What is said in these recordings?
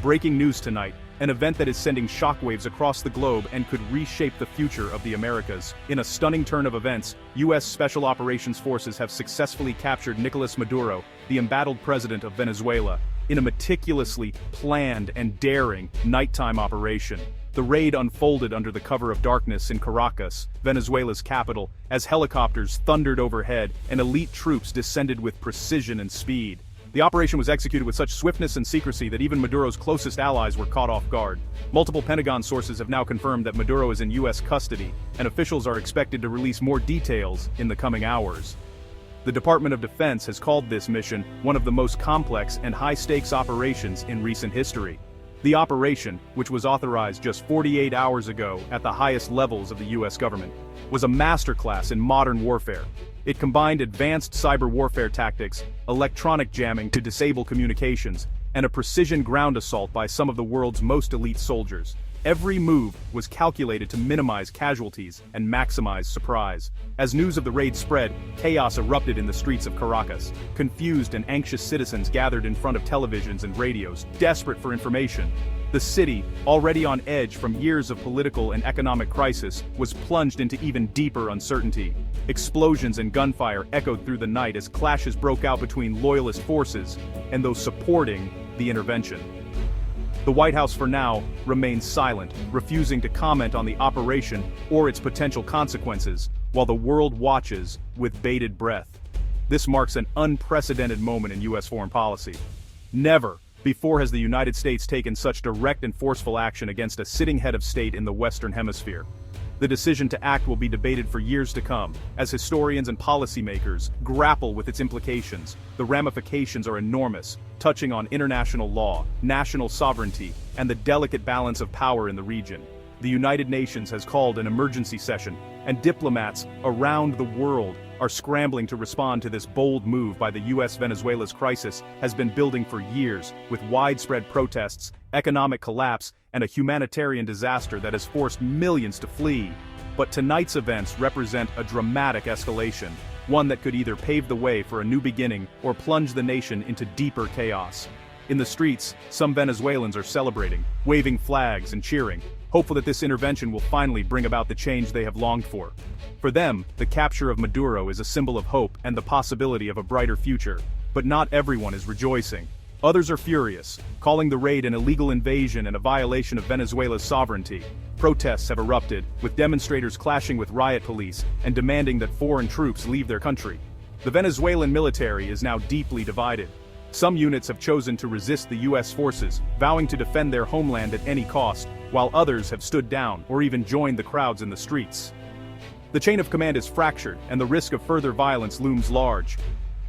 Breaking news tonight, an event that is sending shockwaves across the globe and could reshape the future of the Americas. In a stunning turn of events, U.S. Special Operations Forces have successfully captured Nicolás Maduro, the embattled president of Venezuela, in a meticulously planned and daring nighttime operation. The raid unfolded under the cover of darkness in Caracas, Venezuela's capital, as helicopters thundered overhead and elite troops descended with precision and speed. The operation was executed with such swiftness and secrecy that even Maduro's closest allies were caught off guard. Multiple Pentagon sources have now confirmed that Maduro is in U.S. custody, and officials are expected to release more details in the coming hours. The Department of Defense has called this mission one of the most complex and high-stakes operations in recent history. The operation, which was authorized just 48 hours ago at the highest levels of the U.S. government, was a masterclass in modern warfare. It combined advanced cyber warfare tactics, electronic jamming to disable communications, and a precision ground assault by some of the world's most elite soldiers. Every move was calculated to minimize casualties and maximize surprise. As news of the raid spread, chaos erupted in the streets of Caracas. Confused and anxious citizens gathered in front of televisions and radios, desperate for information. The city, already on edge from years of political and economic crisis, was plunged into even deeper uncertainty. Explosions and gunfire echoed through the night as clashes broke out between loyalist forces and those supporting the intervention. The White House, for now, remains silent, refusing to comment on the operation or its potential consequences, while the world watches with bated breath. This marks an unprecedented moment in U.S. foreign policy. Never before has the United States taken such direct and forceful action against a sitting head of state in the Western Hemisphere. The decision to act will be debated for years to come, as historians and policymakers grapple with its implications. The ramifications are enormous, touching on international law, national sovereignty, and the delicate balance of power in the region. The United Nations has called an emergency session, and diplomats around the world are scrambling to respond to this bold move by the U.S. Venezuela's crisis has been building for years, with widespread protests, economic collapse, and a humanitarian disaster that has forced millions to flee. But tonight's events represent a dramatic escalation, one that could either pave the way for a new beginning or plunge the nation into deeper chaos. In the streets, some Venezuelans are celebrating, waving flags and cheering, hopeful that this intervention will finally bring about the change they have longed for. For them, the capture of Maduro is a symbol of hope and the possibility of a brighter future. But not everyone is rejoicing. Others are furious, calling the raid an illegal invasion and a violation of Venezuela's sovereignty. Protests have erupted, with demonstrators clashing with riot police and demanding that foreign troops leave their country. The Venezuelan military is now deeply divided. Some units have chosen to resist the U.S. forces, vowing to defend their homeland at any cost, while others have stood down or even joined the crowds in the streets. The chain of command is fractured, and the risk of further violence looms large.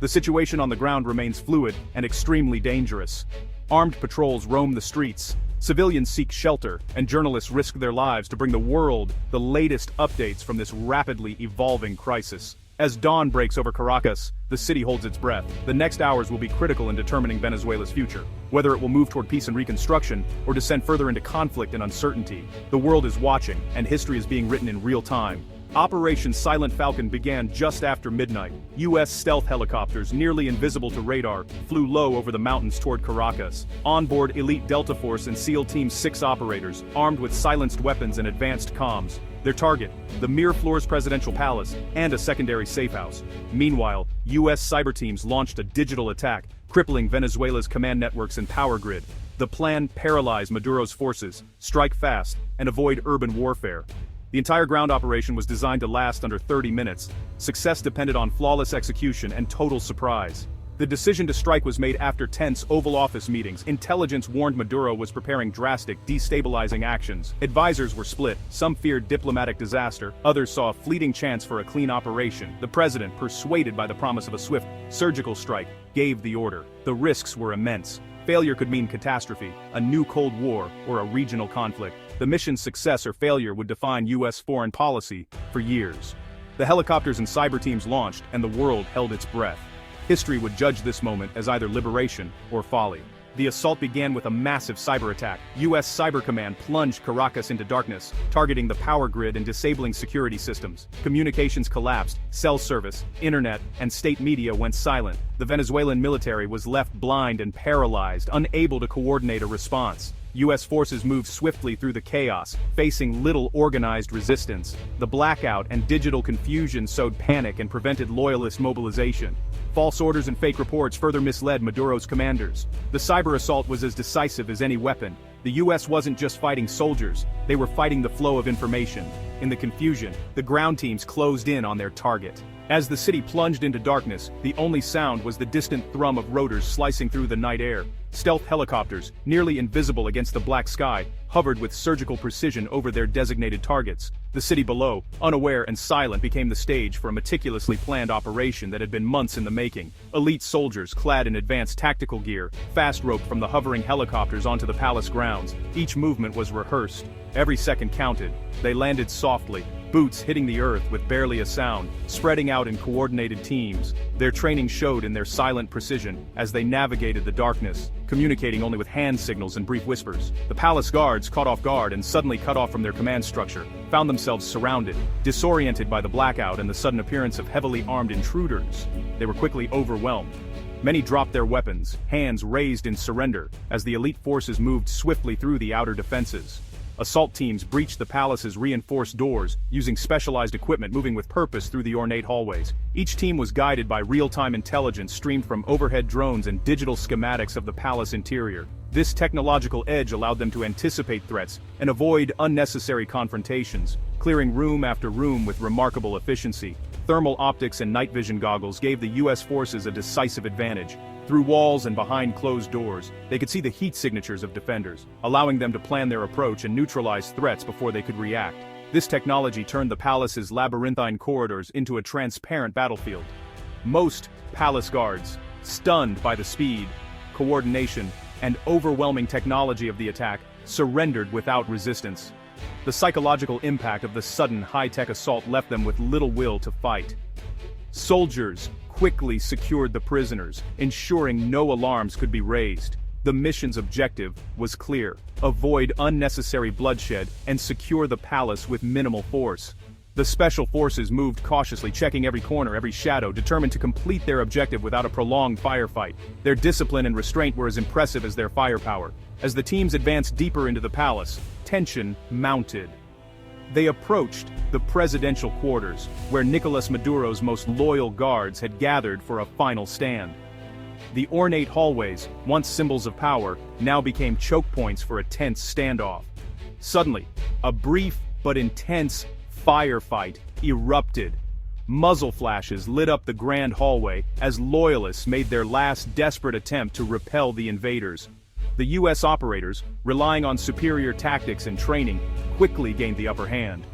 The situation on the ground remains fluid and extremely dangerous. Armed patrols roam the streets, civilians seek shelter, and journalists risk their lives to bring the world the latest updates from this rapidly evolving crisis. As dawn breaks over Caracas, the city holds its breath. The next hours will be critical in determining Venezuela's future. Whether it will move toward peace and reconstruction, or descend further into conflict and uncertainty, the world is watching, and history is being written in real time. Operation Silent Falcon began just after midnight. U.S. stealth helicopters, nearly invisible to radar, flew low over the mountains toward Caracas. Onboard elite Delta Force and SEAL Team 6 operators, armed with silenced weapons and advanced comms. Their target, the Miraflores Presidential Palace, and a secondary safe house. Meanwhile, U.S. cyber teams launched a digital attack, crippling Venezuela's command networks and power grid. The plan: paralyze Maduro's forces, strike fast, and avoid urban warfare. The entire ground operation was designed to last under 30 minutes. Success depended on flawless execution and total surprise. The decision to strike was made after tense Oval Office meetings. Intelligence warned Maduro was preparing drastic, destabilizing actions. Advisors were split. Some feared diplomatic disaster, others saw a fleeting chance for a clean operation. The president, persuaded by the promise of a swift, surgical strike, gave the order. The risks were immense. Failure could mean catastrophe, a new Cold War, or a regional conflict. The mission's success or failure would define U.S. foreign policy for years. The helicopters and cyber teams launched, and the world held its breath. History would judge this moment as either liberation or folly. The assault began with a massive cyber attack. U.S. Cyber Command plunged Caracas into darkness, targeting the power grid and disabling security systems. Communications collapsed, cell service, internet, and state media went silent. The Venezuelan military was left blind and paralyzed, unable to coordinate a response. U.S. forces moved swiftly through the chaos, facing little organized resistance. The blackout and digital confusion sowed panic and prevented loyalist mobilization. False orders and fake reports further misled Maduro's commanders. The cyber assault was as decisive as any weapon. The U.S. wasn't just fighting soldiers, they were fighting the flow of information. In the confusion, the ground teams closed in on their target. As the city plunged into darkness, the only sound was the distant thrum of rotors slicing through the night air. Stealth helicopters, nearly invisible against the black sky, hovered with surgical precision over their designated targets. The city below, unaware and silent, became the stage for a meticulously planned operation that had been months in the making. Elite soldiers, clad in advanced tactical gear, fast-roped from the hovering helicopters onto the palace grounds. Each movement was rehearsed. Every second counted. They landed softly, boots hitting the earth with barely a sound, spreading out in coordinated teams. Their training showed in their silent precision as they navigated the darkness, communicating only with hand signals and brief whispers. The palace guards, caught off guard and suddenly cut off from their command structure, found themselves surrounded, disoriented by the blackout and the sudden appearance of heavily armed intruders. They were quickly overwhelmed. Many dropped their weapons, hands raised in surrender, as the elite forces moved swiftly through the outer defenses. Assault teams breached the palace's reinforced doors, using specialized equipment moving with purpose through the ornate hallways. Each team was guided by real-time intelligence streamed from overhead drones and digital schematics of the palace interior. This technological edge allowed them to anticipate threats and avoid unnecessary confrontations, clearing room after room with remarkable efficiency. Thermal optics and night vision goggles gave the U.S. forces a decisive advantage. Through walls and behind closed doors, they could see the heat signatures of defenders, allowing them to plan their approach and neutralize threats before they could react. This technology turned the palace's labyrinthine corridors into a transparent battlefield. Most palace guards, stunned by the speed, coordination, and overwhelming technology of the attack, surrendered without resistance. The psychological impact of the sudden high-tech assault left them with little will to fight. Soldiers quickly secured the prisoners, ensuring no alarms could be raised. The mission's objective was clear: avoid unnecessary bloodshed and secure the palace with minimal force. The special forces moved cautiously, checking every corner, every shadow, determined to complete their objective without a prolonged firefight. Their discipline and restraint were as impressive as their firepower. As the teams advanced deeper into the palace, tension mounted. They approached the presidential quarters, where Nicolás Maduro's most loyal guards had gathered for a final stand. The ornate hallways, once symbols of power, now became choke points for a tense standoff. Suddenly, a brief but intense firefight erupted. Muzzle flashes lit up the grand hallway as loyalists made their last desperate attempt to repel the invaders. The U.S. operators, relying on superior tactics and training, quickly gained the upper hand.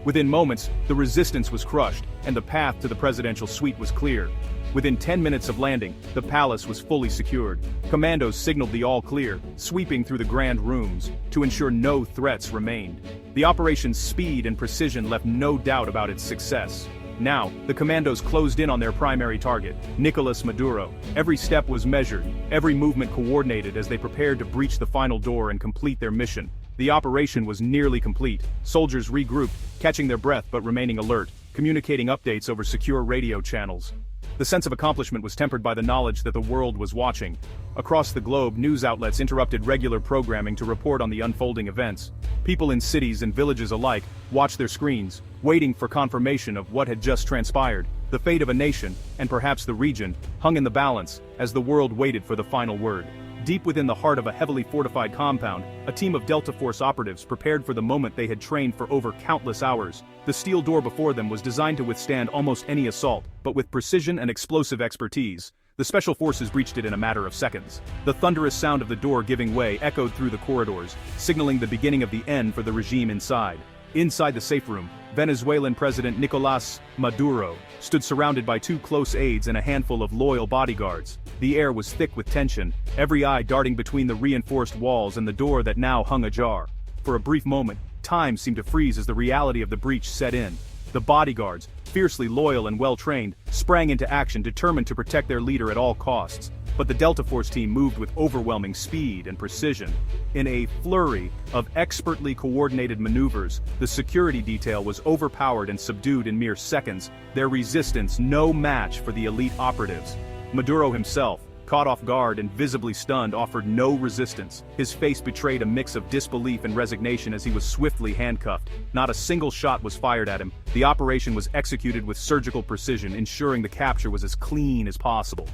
Within moments, the resistance was crushed, and the path to the presidential suite was clear. Within 10 minutes of landing, the palace was fully secured. Commandos signaled the all-clear, sweeping through the grand rooms, to ensure no threats remained. The operation's speed and precision left no doubt about its success. Now, the commandos closed in on their primary target, Nicolás Maduro. Every step was measured, every movement coordinated as they prepared to breach the final door and complete their mission. The operation was nearly complete. Soldiers regrouped, catching their breath but remaining alert, communicating updates over secure radio channels. The sense of accomplishment was tempered by the knowledge that the world was watching. Across the globe, news outlets interrupted regular programming to report on the unfolding events. People in cities and villages alike watched their screens, waiting for confirmation of what had just transpired. The fate of a nation, and perhaps the region, hung in the balance as the world waited for the final word. Deep within the heart of a heavily fortified compound, a team of Delta Force operatives prepared for the moment they had trained for over countless hours. The steel door before them was designed to withstand almost any assault, but with precision and explosive expertise, the special forces breached it in a matter of seconds. The thunderous sound of the door giving way echoed through the corridors, signaling the beginning of the end for the regime inside. Inside the safe room, Venezuelan President Nicolás Maduro stood surrounded by two close aides and a handful of loyal bodyguards. The air was thick with tension, every eye darting between the reinforced walls and the door that now hung ajar. For a brief moment, time seemed to freeze as the reality of the breach set in. The bodyguards, fiercely loyal and well-trained, sprang into action, determined to protect their leader at all costs. but the Delta Force team moved with overwhelming speed and precision. In a flurry of expertly coordinated maneuvers, the security detail was overpowered and subdued in mere seconds, their resistance no match for the elite operatives. Maduro himself, caught off guard and visibly stunned, offered no resistance. His face betrayed a mix of disbelief and resignation as he was swiftly handcuffed. Not a single shot was fired at him. The operation was executed with surgical precision, ensuring the capture was as clean as possible.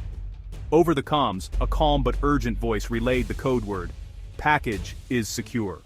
Over the comms, a calm but urgent voice relayed the code word: "Package is secure."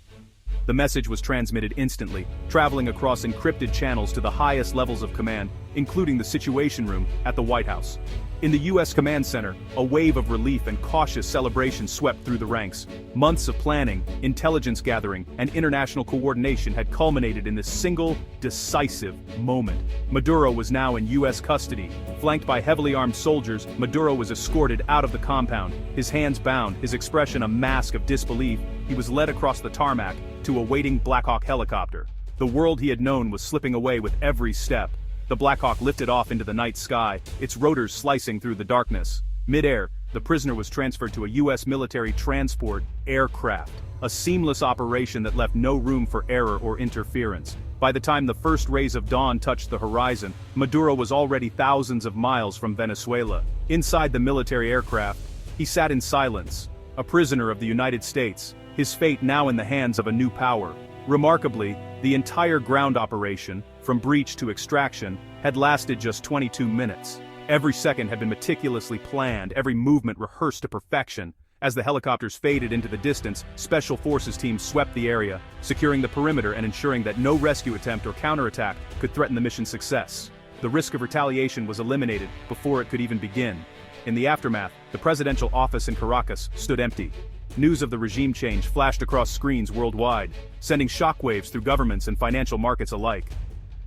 The message was transmitted instantly, traveling across encrypted channels to the highest levels of command, including the Situation Room at the White House. In the U.S. Command Center, a wave of relief and cautious celebration swept through the ranks. Months of planning, intelligence gathering, and international coordination had culminated in this single, decisive moment. Maduro was now in U.S. custody. Flanked by heavily armed soldiers, Maduro was escorted out of the compound. His hands bound, his expression a mask of disbelief, he was led across the tarmac to a waiting Black Hawk helicopter. The world he had known was slipping away with every step. The Black Hawk lifted off into the night sky, its rotors slicing through the darkness. Mid-air, the prisoner was transferred to a U.S. military transport aircraft, a seamless operation that left no room for error or interference. By the time the first rays of dawn touched the horizon, Maduro was already thousands of miles from Venezuela. Inside the military aircraft, he sat in silence, a prisoner of the United States, his fate now in the hands of a new power. Remarkably, the entire ground operation, from breach to extraction, had lasted just 22 minutes. Every second had been meticulously planned, every movement rehearsed to perfection. As the helicopters faded into the distance, Special Forces teams swept the area, securing the perimeter and ensuring that no rescue attempt or counterattack could threaten the mission's success. The risk of retaliation was eliminated before it could even begin. In the aftermath, the presidential office in Caracas stood empty. News of the regime change flashed across screens worldwide, sending shockwaves through governments and financial markets alike.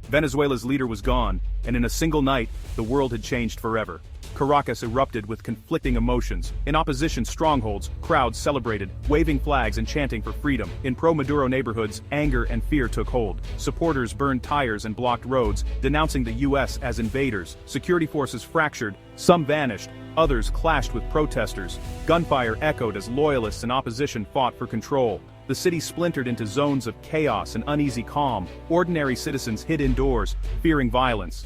Venezuela's leader was gone, and in a single night, the world had changed forever. Caracas erupted with conflicting emotions. In opposition strongholds, crowds celebrated, waving flags and chanting for freedom. In pro-Maduro neighborhoods, anger and fear took hold. Supporters burned tires and blocked roads, denouncing the U.S. as invaders. Security forces fractured, some vanished, others clashed with protesters. Gunfire echoed as loyalists and opposition fought for control. The city splintered into zones of chaos and uneasy calm. Ordinary citizens hid indoors, fearing violence.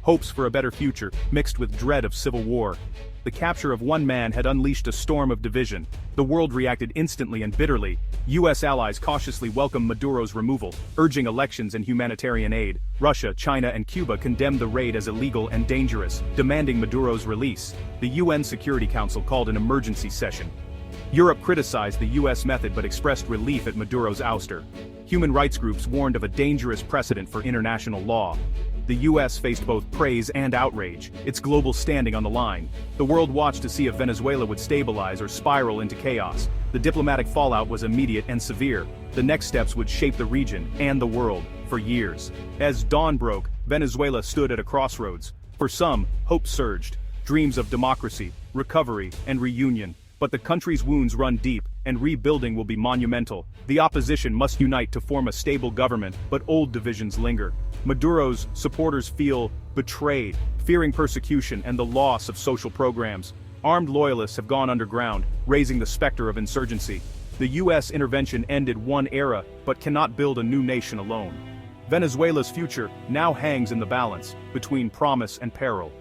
Hopes for a better future mixed with dread of civil war. The capture of one man had unleashed a storm of division. The world reacted instantly and bitterly. U.S. allies cautiously welcomed Maduro's removal, urging elections and humanitarian aid. Russia, China, and Cuba condemned the raid as illegal and dangerous, demanding Maduro's release. The UN Security Council called an emergency session. Europe criticized the U.S. method but expressed relief at Maduro's ouster. Human rights groups warned of a dangerous precedent for international law. The U.S. faced both praise and outrage, its global standing on the line. The world watched to see if Venezuela would stabilize or spiral into chaos. The diplomatic fallout was immediate and severe. The next steps would shape the region and the world for years. As dawn broke, Venezuela stood at a crossroads. For some, hope surged. Dreams of democracy, recovery, and reunion. But the country's wounds run deep, and rebuilding will be monumental. The opposition must unite to form a stable government, but old divisions linger. Maduro's supporters feel betrayed, fearing persecution and the loss of social programs. Armed loyalists have gone underground, raising the specter of insurgency. The U.S. intervention ended one era, but cannot build a new nation alone. Venezuela's future now hangs in the balance between promise and peril.